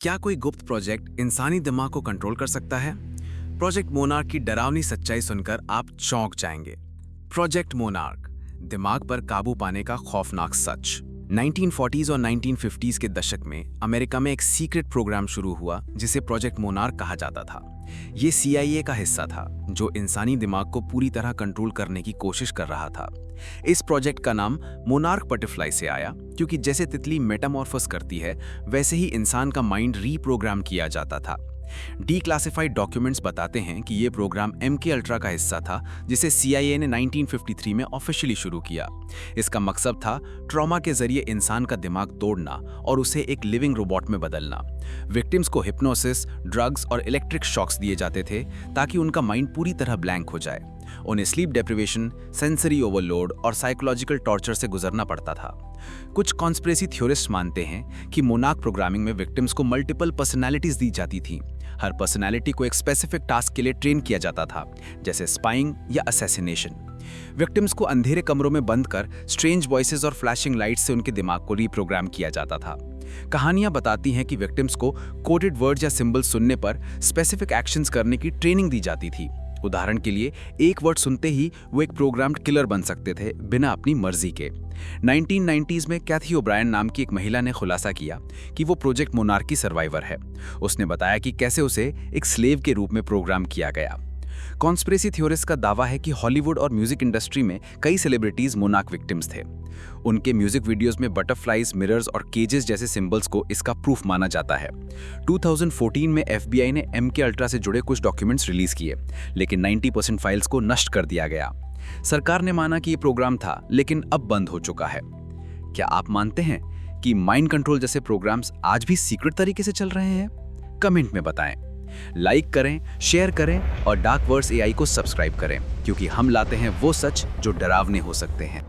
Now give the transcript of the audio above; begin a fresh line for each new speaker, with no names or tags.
क्या कोई गुप्त प्रोजेक्ट इंसानी दिमाग को कंट्रोल कर सकता है? प्रोजेक्ट मोनार्क की डरावनी सच्चाई सुनकर आप चौंक जाएंगे। प्रोजेक्ट मोनार्क, दिमाग पर काबू पाने का खौफनाक सच। 1940s और 1950s के दशक में अमेरिका में एक सीक्रेट प्रोग्राम शुरू हुआ जिसे प्रोजेक्ट मोनार्क कहा जाता था। ये CIA का हिस्सा था जो इंसानी दिमाग को पूरी तरह कंट्रोल करने की कोशिश कर रहा था। इस प्रोजेक्ट का नाम मोनार्क बटरफ्लाई से आया क्योंकि जैसे तितली मेटामॉर्फोस करती है वैसे ही इंसान का माइंड रीप्रोग्राम किया जाता था। डीक्लासिफाइड डॉक्यूमेंट्स बताते हैं कि ये प्रोग्राम MK अल्ट्रा का हिस्सा था जिसे CIA ने 1953 में ऑफिशियली शुरू किया। इसका मकसद था ट्रॉमा के जरिए इंसान का दिमाग तोड़ना और उसे एक लिविंग रोबोट में बदलना। विक्टिम्स को हिप्नोसिस, ड्रग्स और इलेक्ट्रिक शॉक्स दिए जाते थे ताकि उनका माइंड पूरी तरह ब्लैंक हो जाए। उन्हें स्लीप डेप्रिवेशन, सेंसरी ओवरलोड और साइकोलॉजिकल टॉर्चर से गुजरना पड़ता था। कुछ कॉन्स्पिरेसी थ्योरिस्ट मानते हैं कि मोनार्क प्रोग्रामिंग में विक्टिम्स को मल्टीपल पर्सनैलिटीज दी जाती थी। हर पर्सनैलिटी को एक स्पेसिफिक टास्क के लिए ट्रेन किया जाता था, जैसे स्पाइंग या असैसिनेशन। विक्टिम्स को अंधेरे कमरों में बंद कर स्ट्रेंज वॉइसेस और फ्लैशिंग लाइट्स से उनके दिमाग को रीप्रोग्राम किया जाता था। कहानियां बताती हैं कि विक्टिम्स को कोडेड वर्ड्स या सिंबल्स सुनने पर स्पेसिफिक एक्शंस करने की ट्रेनिंग दी जाती थी। उदाहरण के लिए, एक वर्ड सुनते ही वो एक प्रोग्राम्ड किलर बन सकते थे बिना अपनी मर्जी के। 1990s में कैथी ओब्रायन नाम की एक महिला ने खुलासा किया कि वो प्रोजेक्ट मोनार्क की सर्वाइवर है। उसने बताया कि कैसे उसे एक स्लेव के रूप में प्रोग्राम किया गया। कॉन्स्पिरेसी थ्योरिस्ट का दावा है कि हॉलीवुड और म्यूजिक इंडस्ट्री में कई सेलिब्रिटीज मोनार्क विक्टिम्स थे। उनके म्यूजिक वीडियोस में बटरफ्लाइज, मिरर्स और केजेस जैसे सिंबल्स को इसका प्रूफ माना जाता है। 2014 में FBI ने MK अल्ट्रा से जुड़े कुछ डॉक्यूमेंट्स रिलीज किए, लेकिन 90% फाइल्स को नष्ट कर दिया गया। सरकार ने माना कि ये प्रोग्राम था, लेकिन अब बंद हो चुका है। क्या आप मानते हैं कि माइंड कंट्रोल जैसे प्रोग्राम्स आज भी सीक्रेट तरीके से चल रहे हैं? कमेंट में बताएं। लाइक करें, शेयर करें और डार्क वर्ड्स AI को सब्सक्राइब करें, क्योंकि हम लाते हैं वो सच जो डरावने हो सकते हैं।